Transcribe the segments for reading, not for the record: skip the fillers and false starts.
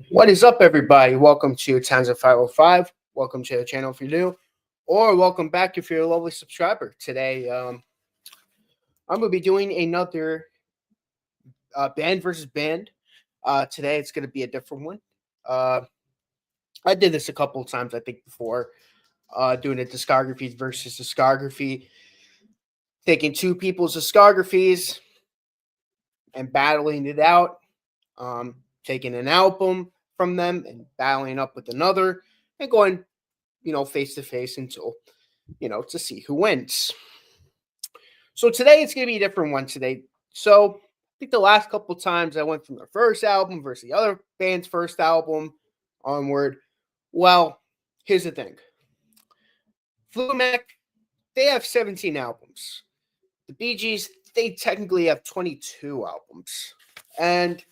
What is up, everybody? Welcome to Towns of 505. Welcome to the channel if you're new, or welcome back if you're a lovely subscriber. Today, I'm going to be doing another band versus band. Today, it's going to be a different one. I did this a couple of times, I think, before, doing a discography versus discography, taking two people's discographies and battling it out, taking an album from them and battling up with another and going, face to face until, to see who wins. So today it's going to be a different one today. So I think the last couple times I went from the first album versus the other band's first album onward. Well, here's the thing. Fleetwood Mac, they have 17 albums. The Bee Gees, they technically have 22 albums. And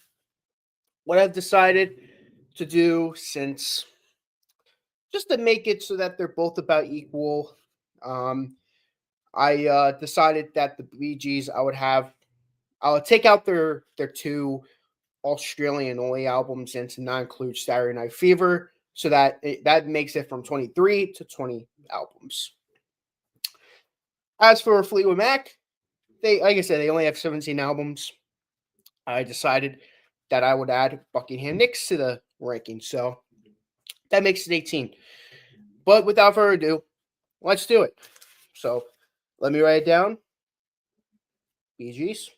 what I've decided to do, since just to make it so that they're both about equal, I decided that the Bee Gees I would take out their two Australian only albums and to not include Saturday Night Fever, so that that makes it from 23 to 20 albums. As for Fleetwood Mac, they, like I said, they only have 17 albums. I decided that I would add Buckingham Nicks to the ranking, so that makes it 18. But without further ado, let's do it. So let me write it down. Bee Gees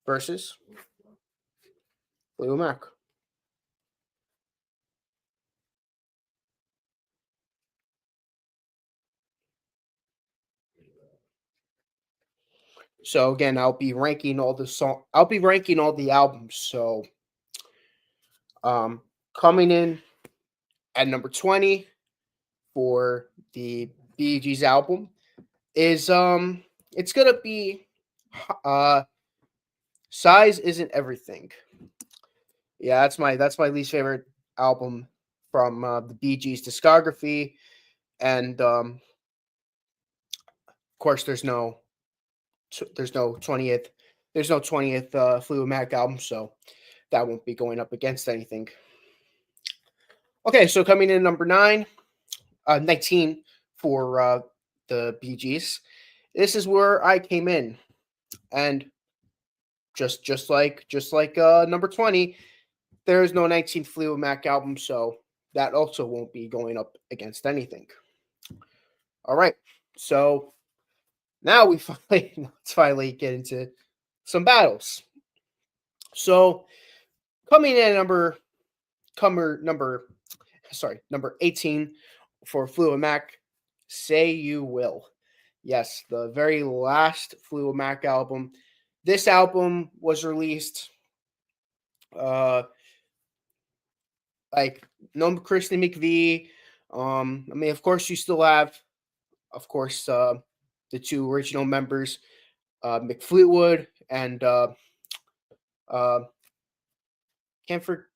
versus Fleetwood Mac. So again, I'll be ranking all the albums. So coming in at number 20 for the Bee Gees album is it's gonna be Size Isn't Everything. Yeah, that's my least favorite album from the Bee Gees discography, and of course there's no 20th Fleetwood Mac album, so that won't be going up against anything. Okay, so coming in number 19 for the Bee Gees. This is where I came in, and just like number 20, there is no 19th Fleetwood Mac album, so that also won't be going up against anything. All right, so now let's finally get into some battles. So coming in number 18 for Fleetwood Mac, Say You Will. Yes, the very last Fleetwood Mac album. This album was released like no Kristen McVie. I mean, of course, you still have, of course, the two original members, McFleetwood and can't for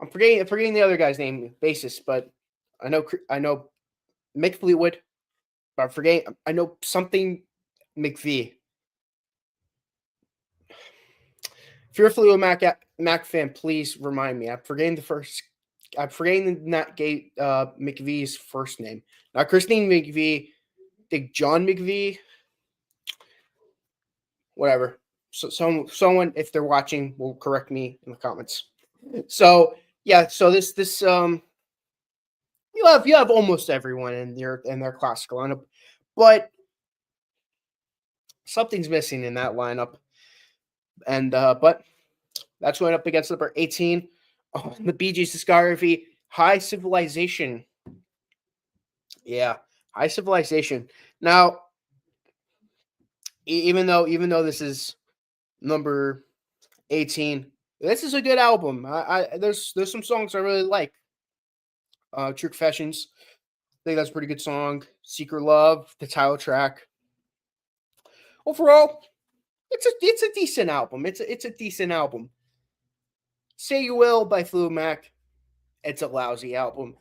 I'm forgetting the other guy's name, bassist, but I know Mick Fleetwood, but I'm forgetting. I know something McVie. If you're a Fleetwood Mac fan, please remind me. I'm forgetting McVie's first name. Not Christine McVie. I think John McVie. Whatever. So someone, if they're watching, will correct me in the comments. So yeah. So this you have almost everyone in their classical lineup, but something's missing in that lineup. And but that's going up against number 18 on the Bee Gees discography, High Civilization. Yeah, High Civilization. Now, even though this is number 18, this is a good album. There's some songs I really like. True Confessions, I think that's a pretty good song. Secret Love, the title track. Overall, it's a decent album. It's a decent album. Say You Will by Fleetwood Mac, it's a lousy album.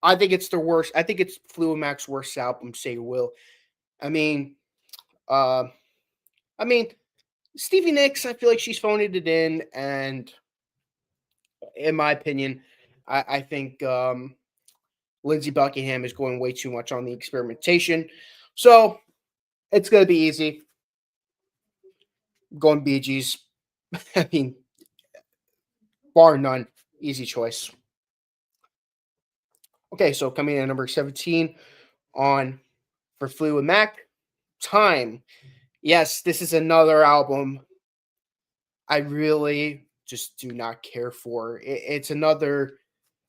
I think it's their worst. I think it's Fleetwood Mac's worst album, Say You Will. I mean, Uh, I mean, Stevie Nicks, I feel like she's phoned it in, and in my opinion, I think Lindsey Buckingham is going way too much on the experimentation. So it's going to be easy. Going Bee Gees. I mean, bar none. Easy choice. Okay, so coming in at number 17 on for Fleetwood Mac, Time. Yes, this is another album I really just do not care for. It's another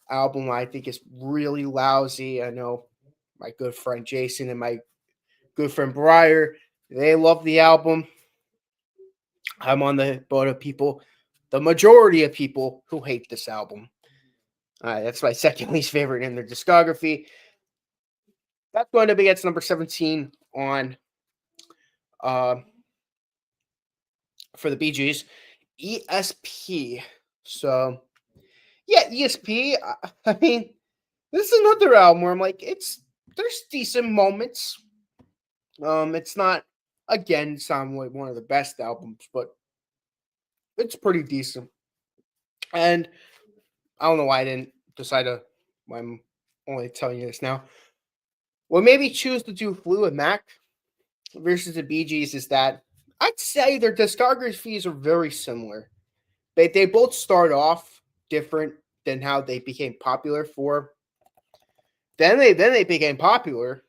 album I think is really lousy. I know my good friend Jason and my good friend Briar, they love the album. I'm on the boat of people, the majority of people who hate this album. That's my second least favorite in their discography. That's going to be at number 17 on uh, for the Bee Gees. ESP. So, yeah, ESP. I mean, this is another album where I'm like, there's decent moments. It's not again sound like one of the best albums, but it's pretty decent. And I don't know why I didn't decide to. I'm only telling you this now. What made me choose to do Fleetwood Mac versus the Bee Gees is that I'd say their discographies are very similar. They both start off different than how they became popular for. Then they became popular.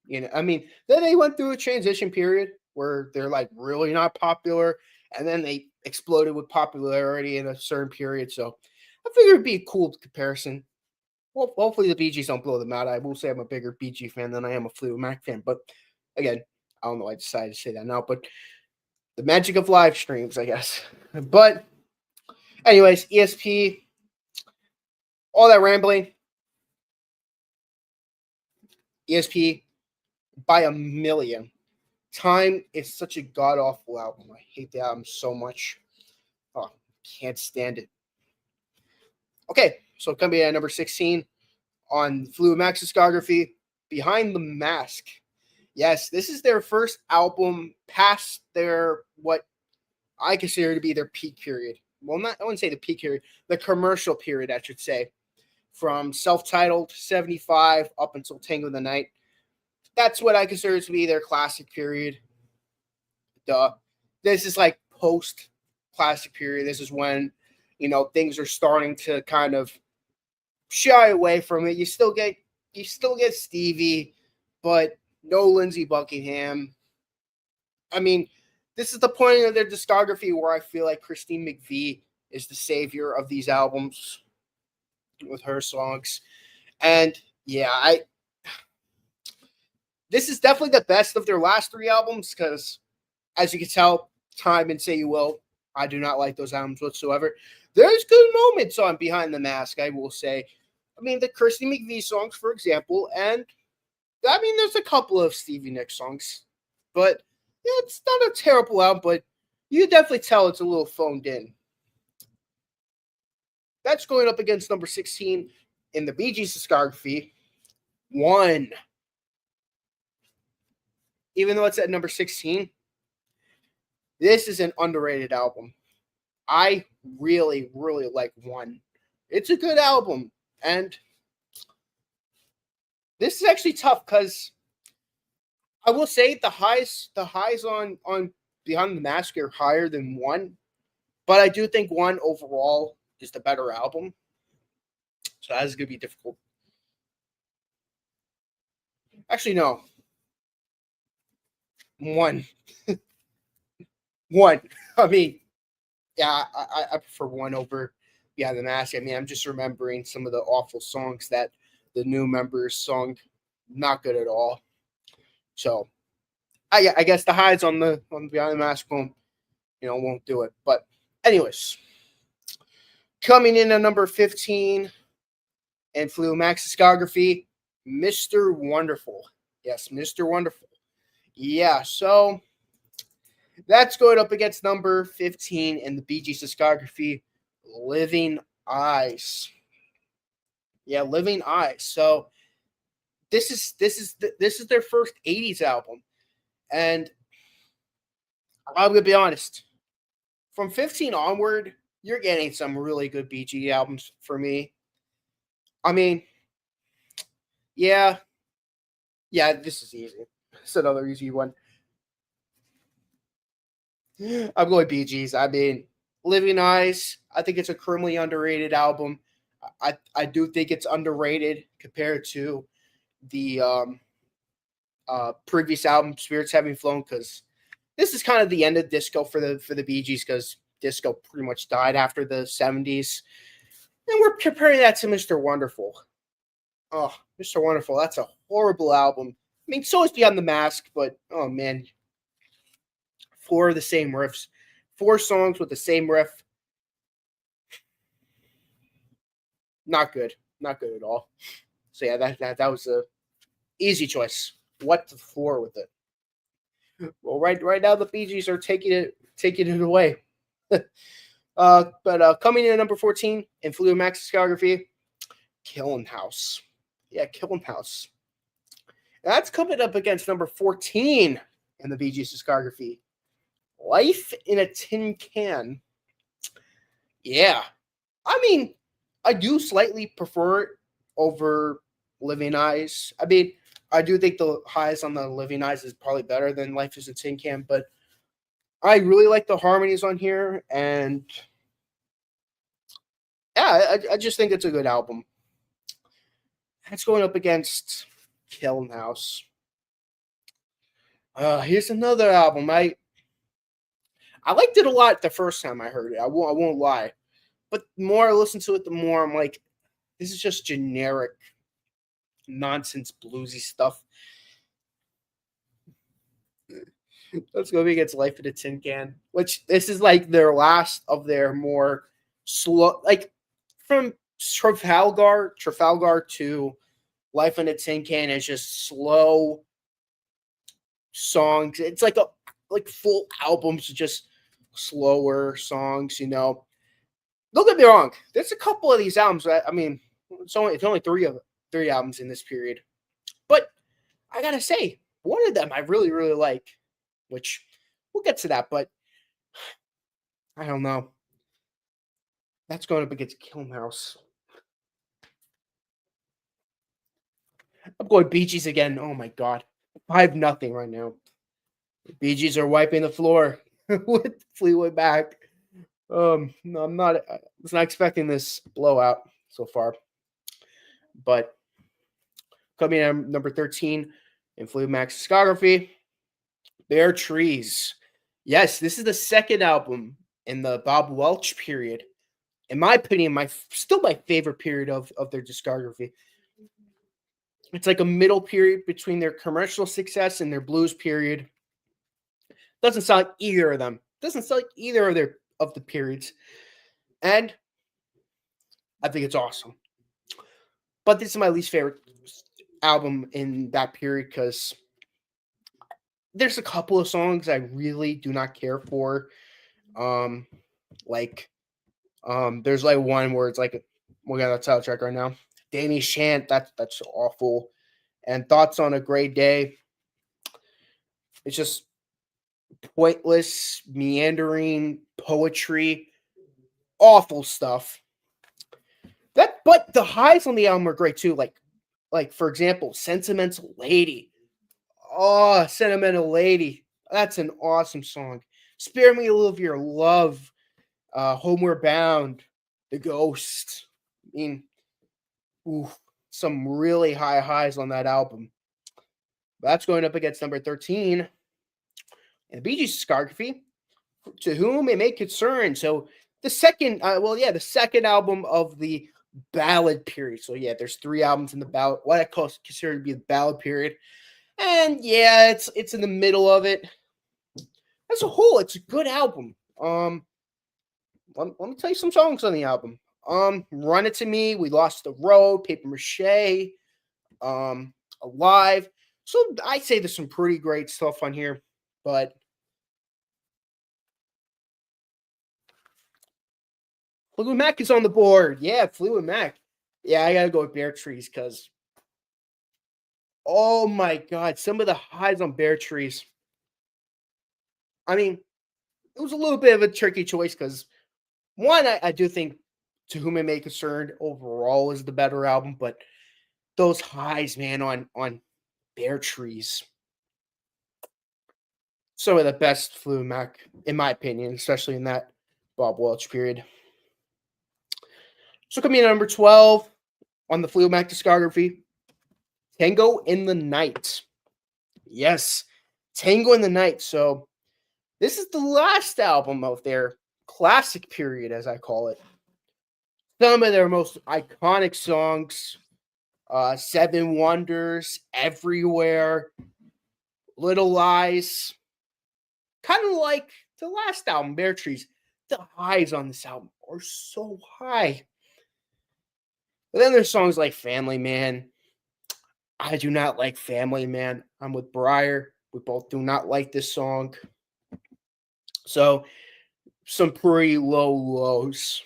You know, I mean, then they went through a transition period where they're like really not popular, and then they exploded with popularity in a certain period. So I figured it'd be a cool comparison. Well, hopefully the Bee Gees don't blow them out. I will say I'm a bigger Bee Gees fan than I am a Fleetwood Mac fan. But again, I don't know why I decided to say that now, but the magic of live streams, I guess. But anyways, ESP, all that rambling. ESP by a million. Time is such a god awful album. I hate the album so much. Oh, can't stand it. Okay, so coming in at number 16 on Fleetwood Mac's discography, Behind the Mask. Yes, this is their first album past their what I consider to be their peak period. Well, not I wouldn't say the peak period, the commercial period, I should say. From self-titled 75 up until Tango of the Night. That's what I consider to be their classic period. Duh. This is like post classic period. This is when, things are starting to kind of shy away from it. You still get Stevie, but no Lindsey Buckingham. I mean, this is the point of their discography where I feel like Christine McVie is the savior of these albums with her songs. And yeah, this is definitely the best of their last three albums because, as you can tell, Time and Say You Will, I do not like those albums whatsoever. There's good moments on Behind the Mask, I will say. I mean, the Kirsty McVie songs, for example, and I mean, there's a couple of Stevie Nicks songs, but yeah, it's not a terrible album, but you definitely tell it's a little phoned in. That's going up against number 16 in the Bee Gees discography, One. Even though it's at number 16, this is an underrated album. I really, really like One. It's a good album. And this is actually tough because I will say the highs on Behind the Mask are higher than One. But I do think One overall is the better album. So that's gonna be difficult. Actually, no. One. One. I mean, yeah, I prefer One over Behind the Mask. I mean, I'm just remembering some of the awful songs that the new members sung. Not good at all. So I guess the highs on Behind the Mask won't do it. But anyways, coming in at number 15 in Fleetwood Mac's discography, Mr. Wonderful. Yes, Mr. Wonderful. Yeah, so that's going up against number 15 in the Bee Gees discography, Living Eyes. Yeah, Living Eyes. So this is their first 80s album. And I'm gonna be honest. From 15 onward, you're getting some really good BG albums for me. I mean, yeah, yeah, this is easy. It's another easy one. I'm going BGs. I mean, Living Eyes. I think it's a criminally underrated album. I do think it's underrated compared to the previous album, Spirits Having Flown, because this is kind of the end of disco for the Bee Gees, because disco pretty much died after the 70s. And we're comparing that to Mr. Wonderful. Oh, Mr. Wonderful, that's a horrible album. I mean, so is Beyond the Mask, but oh man, four of the same riffs, four songs with the same riff. Not good, not good at all. So yeah, that was a easy choice. What the floor with it? Well, right now the Bee Gees are taking it away. But coming in at number 14 in Fleetwood Mac's discography, Killing House. Yeah, Killing House. That's coming up against number 14 in the Bee Gees discography, Life in a Tin Can. Yeah. I mean, I do slightly prefer it over Living Eyes. I mean, I do think the highs on the Living Eyes is probably better than Life is a Tin Can, but I really like the harmonies on here, and yeah, I just think it's a good album. It's going up against Killing House. Here's another album. I liked it a lot the first time I heard it. I won't lie, but the more I listen to it, the more I'm like, this is just generic nonsense bluesy stuff. Let's go against Life in a Tin Can, which this is like their last of their more slow, like from Trafalgar to Life in a Tin Can is just slow songs. It's like full albums, just slower songs. Don't get me wrong. There's a couple of these albums. I mean, it's only three albums in this period, but I gotta say, one of them I really like, which we'll get to that. But I don't know. That's going up against Killing House. I'm going Bee Gees again. Oh my god, 5-0 right now. Bee Gees are wiping the floor with Fleetwood Mac. No, I'm not. I was not expecting this blowout so far, but coming in number 13 in Fleetwood Mac's discography, Bare Trees. Yes, this is the second album in the Bob Welch period. In my opinion, still my favorite period of their discography. It's like a middle period between their commercial success and their blues period. Doesn't sound like either of them. Doesn't sound like either of the periods. And I think it's awesome. But this is my least favorite album in that period because there's a couple of songs I really do not care for. Um, like there's like one where it's like we got that title track right now. Danny Shant, that's awful. And Thoughts on a Great Day. It's just pointless, meandering poetry, awful stuff. But the highs on the album are great too. Like for example, Sentimental Lady. Oh, Sentimental Lady. That's an awesome song. Spare Me a Little of Your Love. Homeward Bound. The Ghost. I mean, ooh, some really high highs on that album. That's going up against number 13 in the Bee Gees discography, To Whom It May Concern. So the second, the second album of the ballad period. So yeah, there's three albums in the ballad, what I consider to be the ballad period. And yeah, it's in the middle of it. As a whole, it's a good album. Let me tell you some songs on the album. Run It to Me, We Lost the Road, Paper Mache, Alive. So I'd say there's some pretty great stuff on here, but Fleetwood Mac is on the board. Yeah, Fleetwood Mac. Yeah, I gotta go with Bare Trees because oh my god, some of the highs on Bare Trees. I mean, it was a little bit of a tricky choice because one, I do think To Whom It May Concern overall is the better album, but those highs, man, on Bear Trees, some of the best Fleetwood Mac, in my opinion, especially in that Bob Welch period. So coming in at number 12 on the Fleetwood Mac discography, Tango in the Night. Yes, Tango in the Night. So this is the last album of their classic period, as I call it. Some of their most iconic songs, Seven Wonders, Everywhere, Little Lies, kind of like the last album, Bear Trees. The highs on this album are so high. But then there's songs like Family Man. I do not like Family Man. I'm with Briar. We both do not like this song. So some pretty low lows.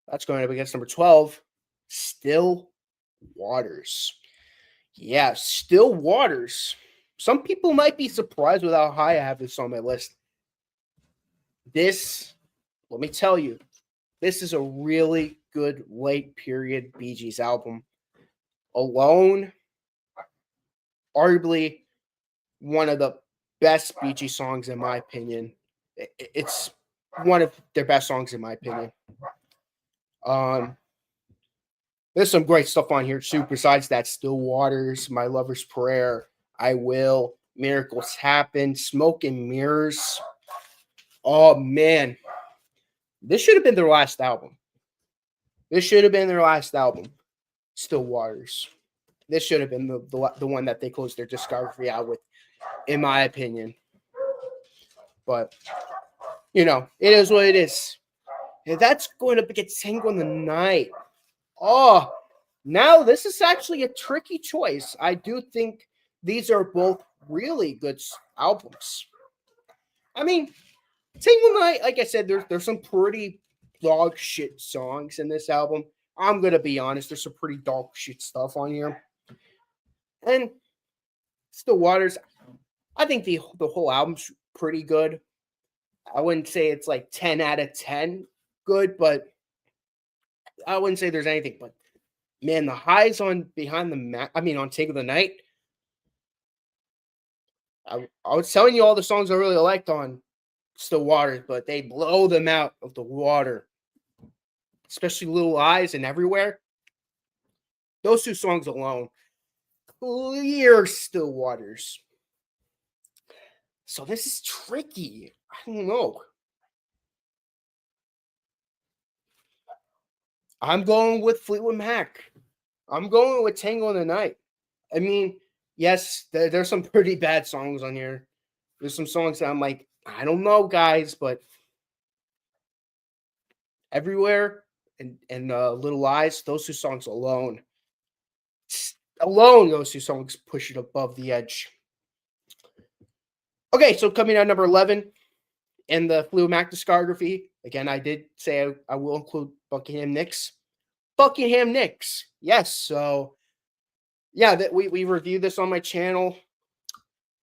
That's going up against number 12, Still Waters. Yeah, Still Waters. Some people might be surprised with how high I have this on my list. This, let me tell you, this is a really good late period Bee Gees album. Alone, arguably one of the best Bee Gees songs in my opinion. It's one of their best songs in my opinion. There's some great stuff on here too. Besides that, Still Waters, My Lover's Prayer, I Will, Miracles Happen, Smoke and Mirrors. Oh man, this should have been their last album. This should have been their last album. Still Waters. This should have been the one that they closed their discography out with, in my opinion. But you know, it is what it is. And that's going to get Tango in the Night. Oh, now this is actually a tricky choice. I do think these are both really good albums. I mean, Tango in the Night, like I said, there's some pretty dog shit songs in this album. I'm gonna be honest, there's some pretty dog shit stuff on here. And Still Waters, I think the whole album's pretty good. I wouldn't say it's like 10 out of 10 good, but I wouldn't say there's anything. But man, the highs on Behind the Mat, on Take of the Night. I was telling you all the songs I really liked on Still Waters, but they blow them out of the water. Especially Little Eyes and Everywhere. Those two songs alone, clear Still Waters. So this is tricky. I don't know. I'm going with Fleetwood Mac. I'm going with Tango in the Night. I mean, yes, there's some pretty bad songs on here. There's some songs that I'm like, I don't know, guys, but Everywhere and Little Lies, those two songs alone, those two songs push it above the edge. Okay, so coming out number 11 in the Fleetwood Mac discography, again, I did say I will include Buckingham Nicks. Buckingham Nicks, yes. So, yeah, that we reviewed this on my channel,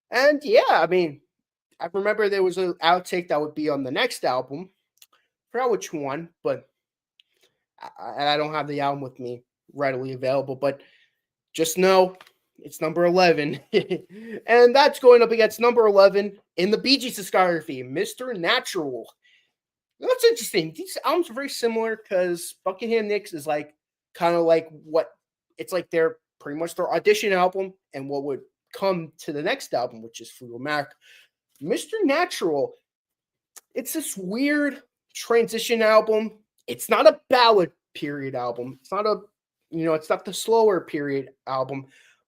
and yeah, I remember there was an outtake that would be on the next album. I forgot which one, but I don't have the album with me readily available. But just know it's number 11, and that's going up against number 11 in the Bee Gees discography, Mr. Natural. That's interesting. These albums are very similar because Buckingham Nicks is like kind of like what it's like their pretty much their audition album and what would come to the next album, which is Fleetwood Mac. Mr. Natural, it's this weird transition album. It's not a ballad period album. It's not it's not the slower period album,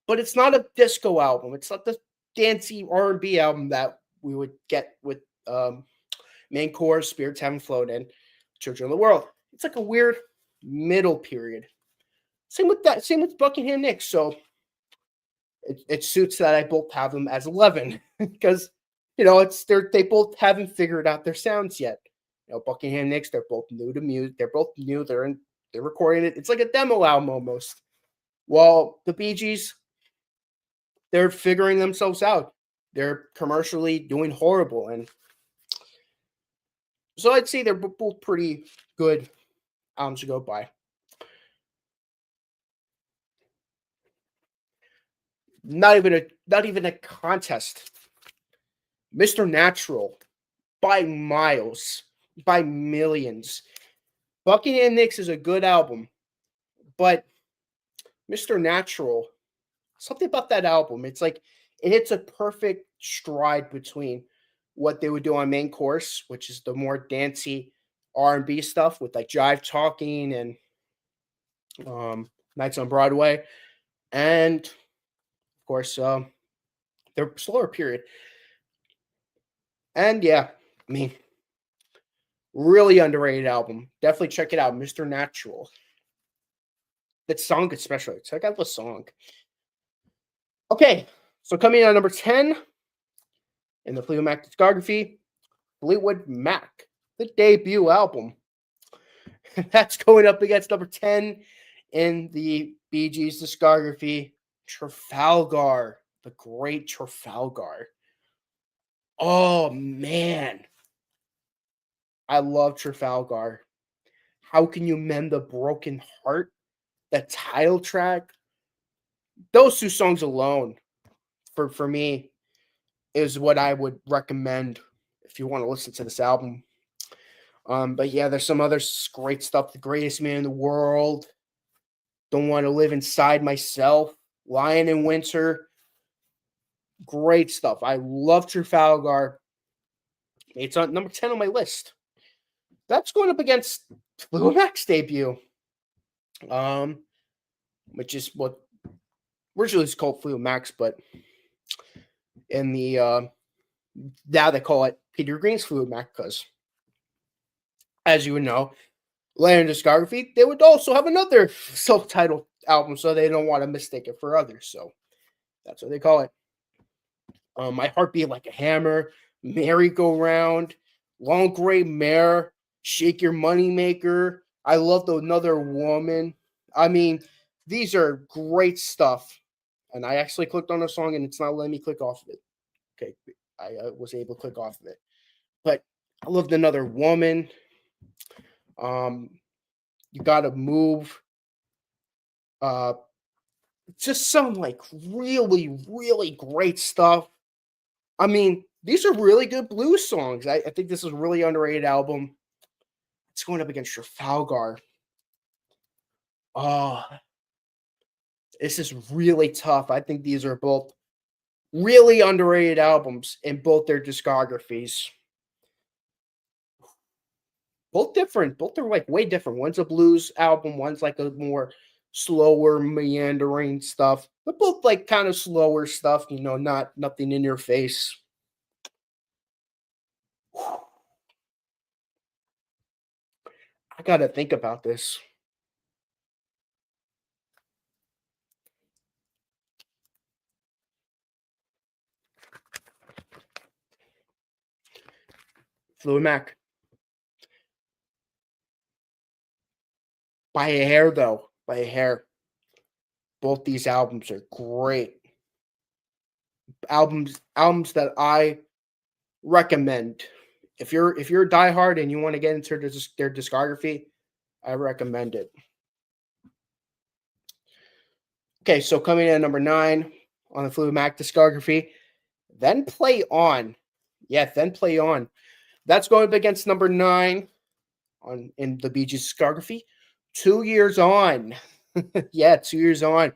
but it's not a disco album. It's not the dancey R&B album that we would get with Main Course, Spirits Haven't Flown, and Children of the World. It's like a weird middle period. Same with Buckingham Nicks. So it suits that I both have them as 11 because they both haven't figured out their sounds yet. Buckingham Nicks, they're both new to music. They're both new. They're recording it. It's like a demo album almost. While the Bee Gees, they're figuring themselves out. They're commercially doing horrible, and So I'd say they're both pretty good albums to go by. Not even a contest. Mr. Natural by miles, by millions. Buckingham Nicks is a good album, but Mr. Natural, something about that album, it's like it hits a perfect stride between what they would do on Main Course, which is the more dancey R&B stuff with like Jive Talking and Nights on Broadway, and of course their slower period. And yeah, I mean, really underrated album. Definitely check it out, Mr. Natural. That song especially. Check out the song. Okay, so coming in at number 10 in the Fleetwood Mac discography, Fleetwood Mac, the debut album. That's going up against number 10 in the Bee Gees discography, Trafalgar, the great Trafalgar. Oh man, I love Trafalgar. How can you mend a broken heart? That title track, those two songs alone, for me, is what I would recommend if you want to listen to this album. But yeah, there's some other great stuff. The Greatest Man in the World, Don't Want to Live Inside Myself, Lion in Winter. Great stuff. I love Trafalgar. It's on number 10 on my list. That's going up against Fleetwood Mac's debut, which is what originally is called Fleetwood Mac's, but in the now they call it Peter Green's Fleetwood Mac because, as you would know, later in discography, they would also have another self-titled album, so they don't want to mistake it for others. So that's what they call it. My Heart Beat Like a Hammer, Merry Go Round, Long Gray Mare, Shake Your Money Maker. I Love Another Woman. I mean, these are great stuff. And I actually clicked on a song and it's not letting me click off of it. Okay, I was able to click off of it. But I Loved Another Woman. You Gotta Move. Just some like really, really great stuff. I mean, these are really good blues songs. I think this is a really underrated album. It's going up against Trafalgar. Oh, this is really tough. I think these are both really underrated albums in both their discographies. Both different. Both are like way different. One's a blues album. One's like a more slower, meandering stuff. But both like kind of slower stuff. Not nothing in your face. I gotta think about this. Fluid Mac. By a hair, though. By a hair. Both these albums are great. Albums that I recommend. If you're a diehard and you want to get into their discography, I recommend it. Okay, so coming in at number 9 on the Fleetwood Mac discography, Then Play On. Yeah, Then Play On. That's going up against number 9 in the Bee Gees discography. 2 Years On. Yeah, 2 years on.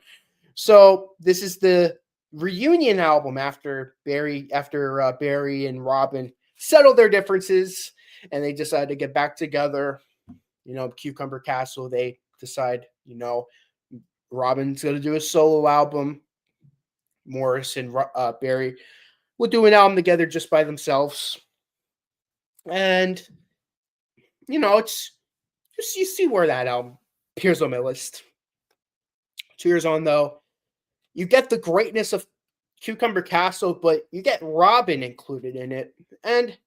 So this is the reunion album after Barry and Robin settled their differences and they decided to get back together. Cucumber Castle. They decide, Robin's going to do a solo album. Morris and Barry will do an album together just by themselves. And it's just you see where that album appears on my list. 2 years on, though, you get the greatness of Cucumber Castle, but you get Robin included in it. And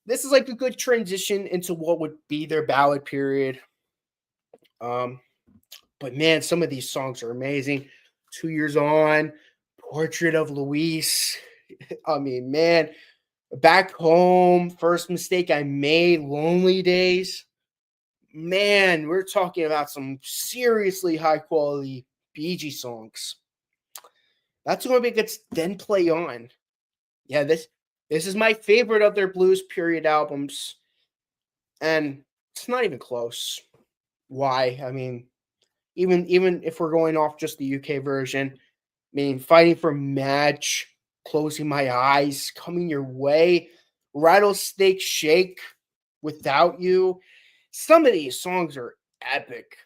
this is like a good transition into what would be their ballad period. But man, some of these songs are amazing. 2 Years On, Portrait of Louise. I mean, man, Back Home, First Mistake I Made, Lonely Days. Man, we're talking about some seriously high quality Bee Gees songs. That's going to be good. Then Play On. Yeah, this is my favorite of their blues period albums, and it's not even close. Why? I mean, even if we're going off just the UK version, I mean, Fighting for Match, Closing My Eyes, Coming Your Way, Rattlesnake Shake, Without You. Some of these songs are epic.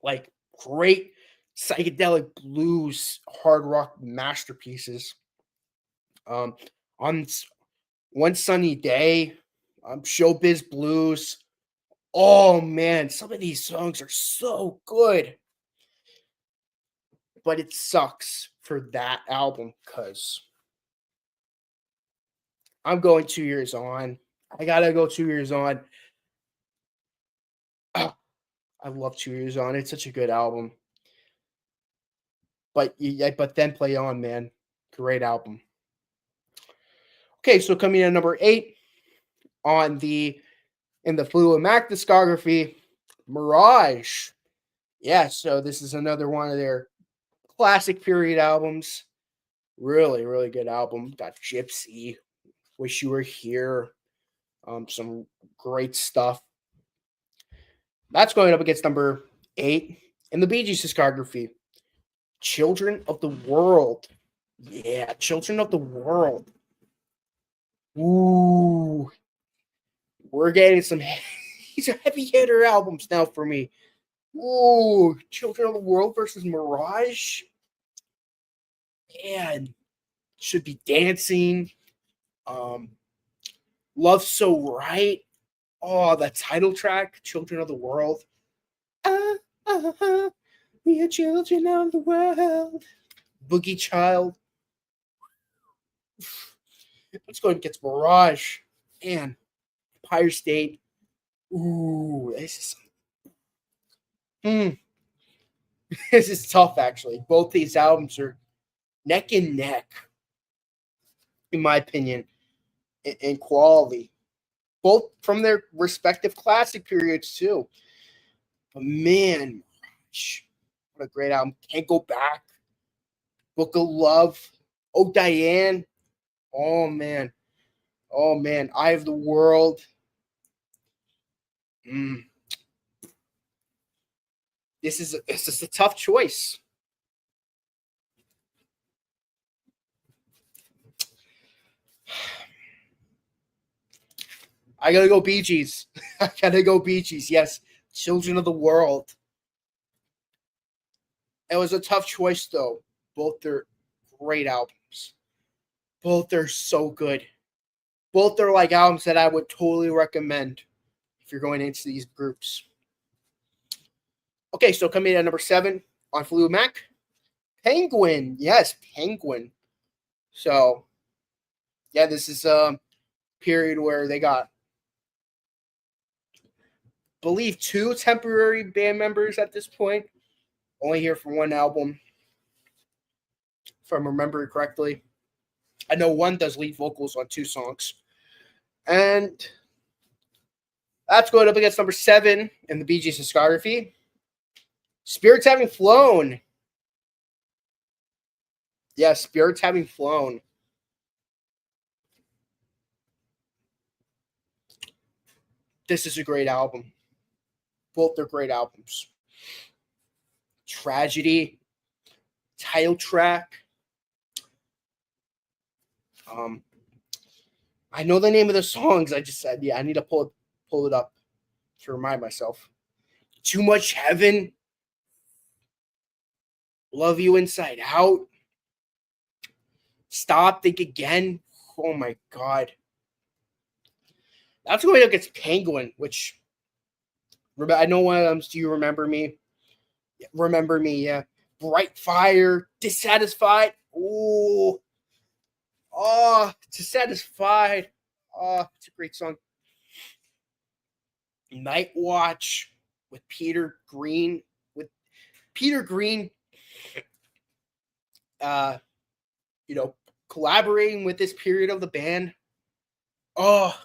Like great psychedelic blues, hard rock masterpieces. Um, on One Sunny Day, Showbiz Blues. Oh man, some of these songs are so good. But it sucks for that album because I'm going 2 years on. I gotta go 2 years on. Ah, I love 2 years on. It's such a good album. But yeah, but then Play On, man. Great album. Okay, so coming in at number 8 on the Fleetwood Mac discography, Mirage. Yeah, so this is another one of their classic period albums. Really, really good album. Got Gypsy, Wish You Were Here, some great stuff. That's going up against number 8 in the Bee Gees discography, Children of the World. Yeah, Children of the World. Ooh, we're getting some these are heavy hitter albums now for me. Ooh, Children of the World versus Mirage. Man, should be dancing. Um, Love So Right. Oh, the title track, Children of the World. Ah, ah, ah, we are children of the world. Boogie Child. Let's go and get Mirage. Man, Empire State. Ooh, this is this is tough actually. Both these albums are neck and neck, in my opinion, in quality. Both from their respective classic periods too. But man, what a great album. Can't Go Back. Book of Love. Oh Diane. Oh man. Oh man. Eye of the World. Mm. This is a tough choice. I gotta go Bee Gees. I gotta go Bee Gees. Yes, Children of the World. It was a tough choice though. Both are great albums. Both are so good. Both are like albums that I would totally recommend if you're going into these groups. Okay, so coming in at number 7 on Fleetwood Mac, Penguin. Yes, Penguin. So yeah, this is a period where they got, believe, 2 temporary band members at this point. Only here for one album, if I'm remembering correctly. I know one does lead vocals on 2 songs. And that's going up against number 7 in the Bee Gees discography, Spirits Having Flown. Yeah, Spirits Having Flown. This is a great album. Both are great albums. Tragedy, title track. I know the name of the songs. I just said, yeah, I need to pull it up to remind myself. Too Much Heaven. Love You Inside Out. Stop, Think Again. Oh my God. That's going up against Penguin, which I know one of them. Do you remember me? Remember Me, yeah. Bright Fire, Dissatisfied. Ooh. Oh, Dissatisfied. Oh, it's a great song. Night Watch with Peter Green. With Peter Green, uh, you know, collaborating with this period of the band. Oh,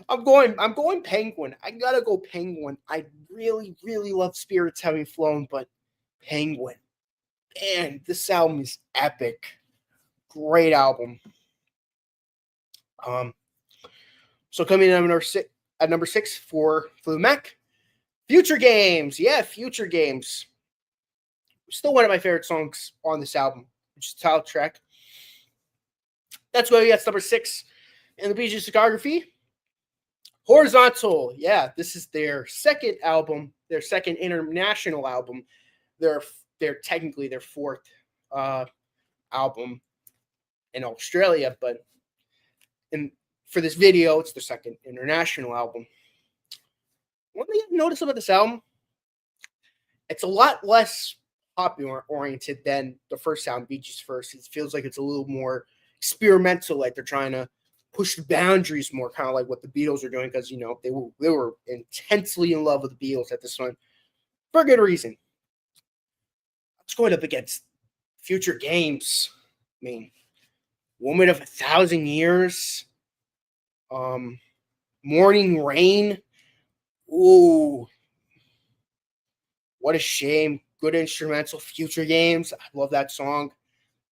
I'm going Penguin. I gotta go Penguin. I really, really love Spirits Having Flown, but Penguin. Man, this album is epic. Great album. So coming in at number six for Fleetwood Mac, Future Games. Yeah, Future Games. Still one of my favorite songs on this album, which is the title track. That's why that's number 6 in the Bee Gees discography. Horizontal. Yeah, this is their second album, their second international album. They're technically their fourth album in Australia, but for this video, it's their second international album. One thing I've noticed about this album, it's a lot less popular oriented than the first album, Bee Gees first. It feels like it's a little more experimental, like they're trying to push the boundaries more, kind of like what the Beatles are doing, because they were intensely in love with the Beatles at this point for a good reason. It's going up against Future Games. I mean, Woman of 1,000 Years, Morning Rain. Ooh, what a shame. Good instrumental. Future Games. I love that song.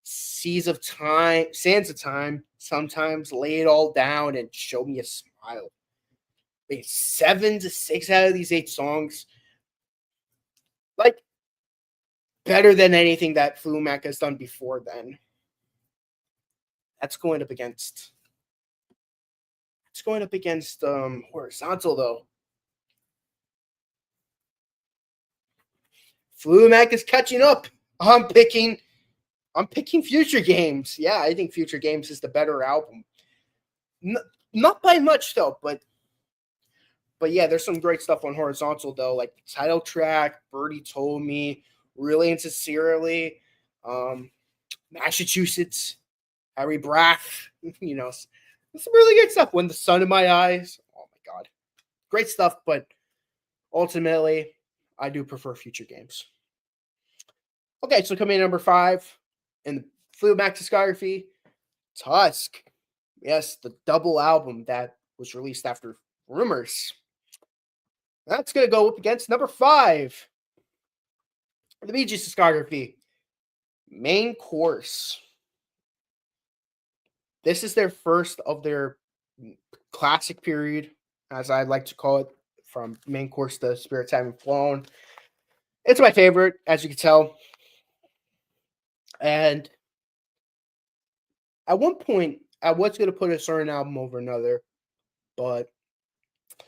Sands of Time. Sometimes lay it all down and show me a smile. 7 to 6 out of these 8 songs, like, better than anything that Fleetwood Mac has done before then. That's going up against. It's going up against Horizontal, though. Fleetwood Mac is catching up. I'm picking Future Games. Yeah, I think Future Games is the better album. Not by much, though, but yeah, there's some great stuff on Horizontal, though, like the title track, Birdie Told Me, Really and Sincerely, Massachusetts, Harry Braff, some really good stuff. When the Sun in My Eyes, oh my God. Great stuff, but ultimately, I do prefer Future Games. Okay, so coming in number 5 in the Fleetwood Mac discography, Tusk. Yes, the double album that was released after Rumors. That's going to go up against number 5 in the Bee Gees discography, Main Course. This is their first of their classic period, as I like to call it, from Main Course to Spirits Having Flown. It's my favorite, as you can tell. And at one point, I was going to put a certain album over another, but at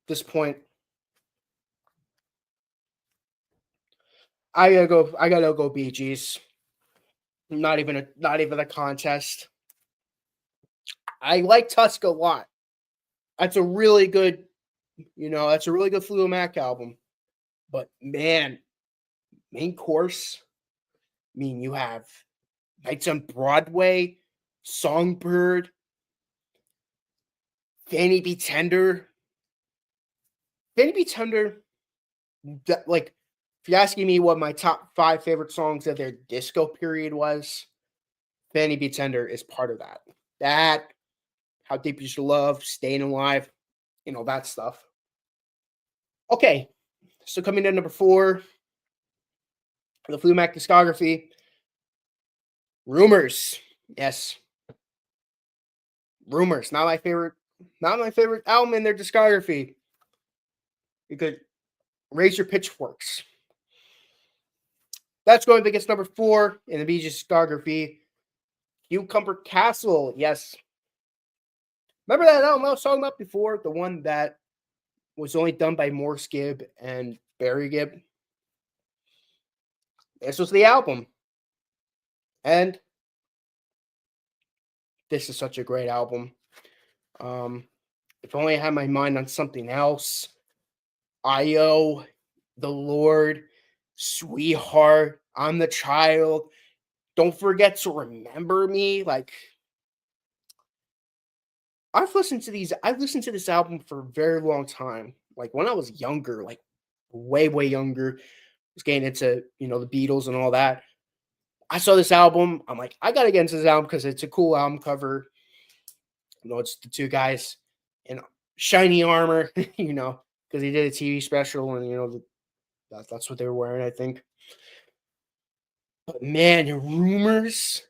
this point, I gotta go Bee Gees. Not even a contest. I like Tusk a lot. That's a really good, Fleetwood Mac album. But man, Main Course. I mean, you have Nights on Broadway, Songbird, Fanny Be Tender. Fanny Be Tender, like, if you're asking me what my top 5 favorite songs of their disco period was, Fanny Be Tender is part of that. That, How Deep Is Your Love, Staying Alive, that stuff. Okay, so coming in number 4, the Fleetwood Mac discography, Rumors. Yes. Rumors, not my favorite album in their discography. You could raise your pitchforks. That's going against number 4 in the Bee Gees discography, Cucumber Castle. Yes. Remember that album I was talking about before? The one that was only done by Morris Gibb and Barry Gibb? This was the album. And this is such a great album. If only I had my mind on something else. I.O., The Lord, Sweetheart, I'm the Child, Don't Forget to Remember Me. Like, I've listened to this album for a very long time. Like, when I was younger, like way, way younger, was getting into, the Beatles and all that. I saw this album. I'm like, I gotta get into this album because it's a cool album cover. It's the two guys in shiny armor, because he did a TV special, and that's what they were wearing, I think. But man, rumors.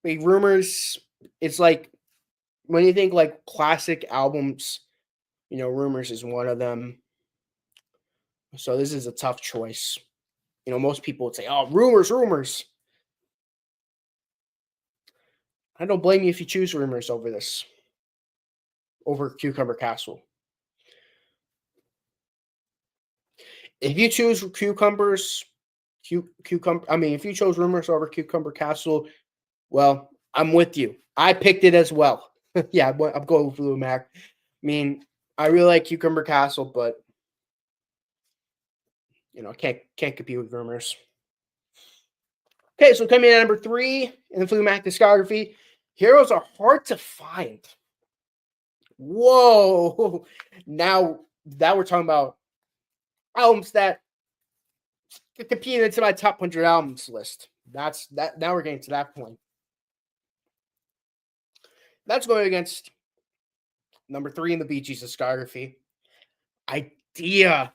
It's like when you think like classic albums, rumors is one of them. So this is a tough choice. Most people would say, "Oh, rumors, rumors." I don't blame you if you choose rumors over this, over Cucumber Castle. If you choose cucumbers, cucumber. I mean, if you chose rumors over Cucumber Castle, well, I'm with you. I picked it as well. Yeah, I'm going with Fleetwood Mac. I mean, I really like Cucumber Castle, but can't compete with rumors. Okay, so coming in at number 3 in the Fleetwood Mac discography, Heroes Are Hard to Find. Whoa! Now we're talking about albums that compete into my top 100 albums list. That's that. Now we're getting to that point. That's going against number 3 in the Bee Gees discography. Idea.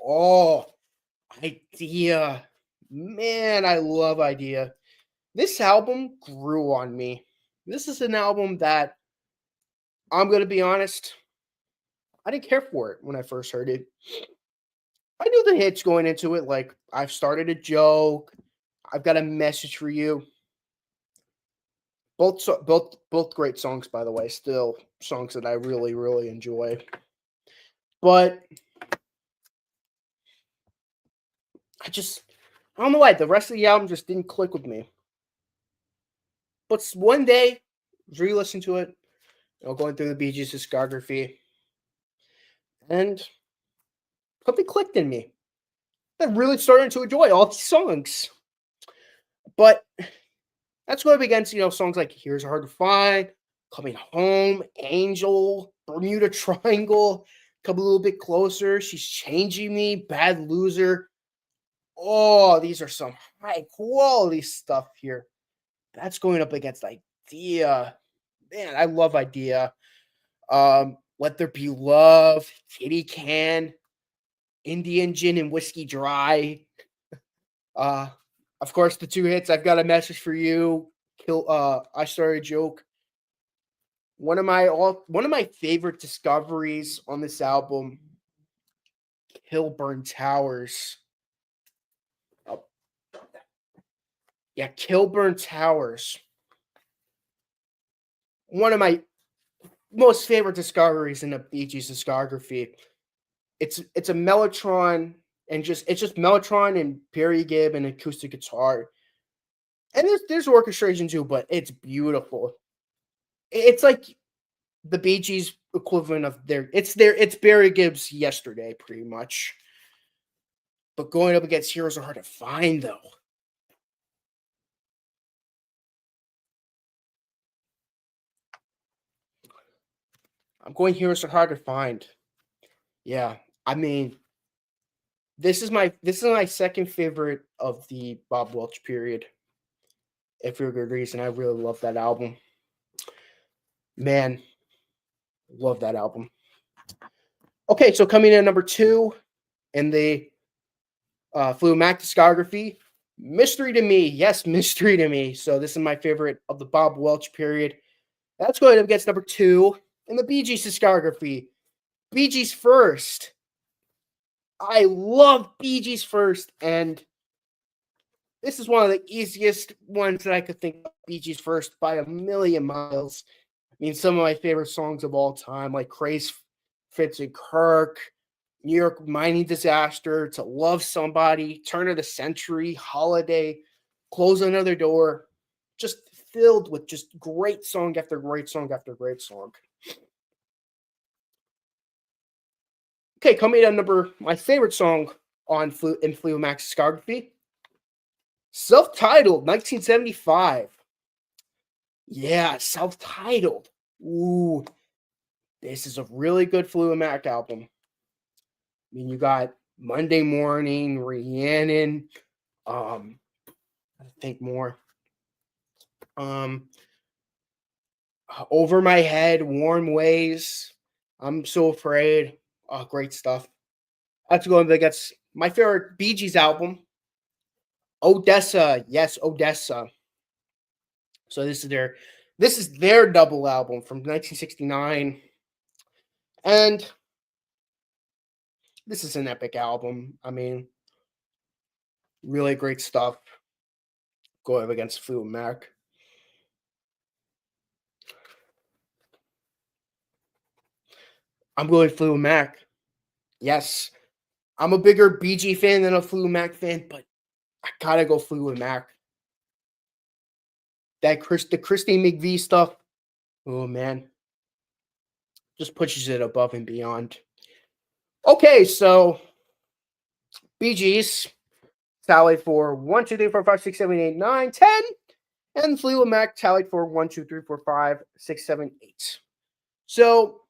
Oh, Idea. Man, I love Idea. This album grew on me. This is an album that, I'm going to be honest, I didn't care for it when I first heard it. I knew the hits going into it, like I've started a joke, I've got a message for you. Both great songs, by the way. Still songs that I really, really enjoy. But I don't know why the rest of the album just didn't click with me. But one day, I was re-listening to it, going through the Bee Gees discography, and something clicked in me. I really started to enjoy all these songs. But that's going up against, songs like Here's Hard to Find, Coming Home, Angel, Bermuda Triangle, Come a Little Bit Closer, She's Changing Me, Bad Loser. Oh, these are some high quality stuff here. That's going up against Idea. Man, I love Idea. Let There Be Love, Kitty Can, Indian Gin and Whiskey Dry. Of course, the 2 hits. I've Got a Message for You. I Started a Joke. One of my favorite discoveries on this album, Kilburn Towers. Yeah, Kilburn Towers. One of my most favorite discoveries in the Bee Gees discography. It's a Mellotron, and it's just Mellotron and Barry Gibb and acoustic guitar. And there's orchestration too, but it's beautiful. It's like the Bee Gees equivalent of it's Barry Gibb's Yesterday, pretty much. But going up against Heroes Are Hard to Find, though. I'm going Heroes Are Hard to Find. Yeah, I mean, this is my second favorite of the Bob Welch period. If for a good reason, I really love that album. Man, love that album. Okay, so coming in at number 2 in the Fleetwood Mac discography, Mystery to Me. Yes, Mystery to Me. So this is my favorite of the Bob Welch period. That's going up against number 2 in the Bee Gees discography, Bee Gees First. I love Bee Gees First, and this is one of the easiest ones that I could think of. Bee Gees First by a million miles. I mean, some of my favorite songs of all time, like Craze Fitz and Kirk, New York Mining Disaster, To Love Somebody, Turn of the Century, Holiday, Close Another Door, just filled with just great song after great song after great song. Okay, coming in my favorite song in Fleetwood Mac's discography, Self-Titled, 1975. Yeah, Self-Titled. Ooh, this is a really good Fleetwood Mac album. I mean, you got Monday Morning, Rhiannon. I think more. Over My Head, Warm Ways. I'm So Afraid. Oh, great stuff. I have to go and that's my favorite Bee Gees album. Odessa. Yes, Odessa. So this is their double album from 1969. And this is an epic album. I mean, really great stuff. Go up against Fleetwood Mac. I'm going Fleetwood Mac. Yes. I'm a bigger BG fan than a Fleetwood Mac fan, but I gotta go Fleetwood Mac. The Christine McVie stuff, oh man, just pushes it above and beyond. Okay, so Bee Gees tallied for 1, 2, 3, 4, 5, 6, 7, 8, 9, 10. And Fleetwood Mac tallied for 1, 2, 3, 4, 5, 6, 7, 8. So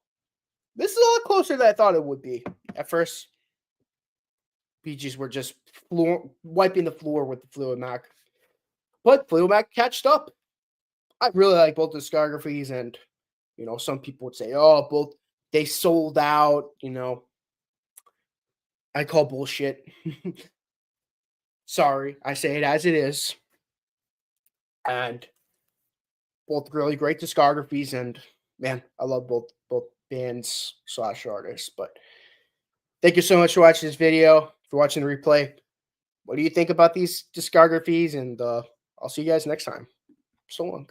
this is a lot closer than I thought it would be. At first, Bee Gees were just wiping the floor with the Fleetwood Mac. But Fleetwood Mac catched up. I really like both discographies, and some people would say, "Oh, both they sold out." I call bullshit. Sorry, I say it as it is, and both really great discographies. And man, I love both bands slash artists. But thank you so much for watching this video. For watching the replay, what do you think about these discographies? And I'll see you guys next time. So long.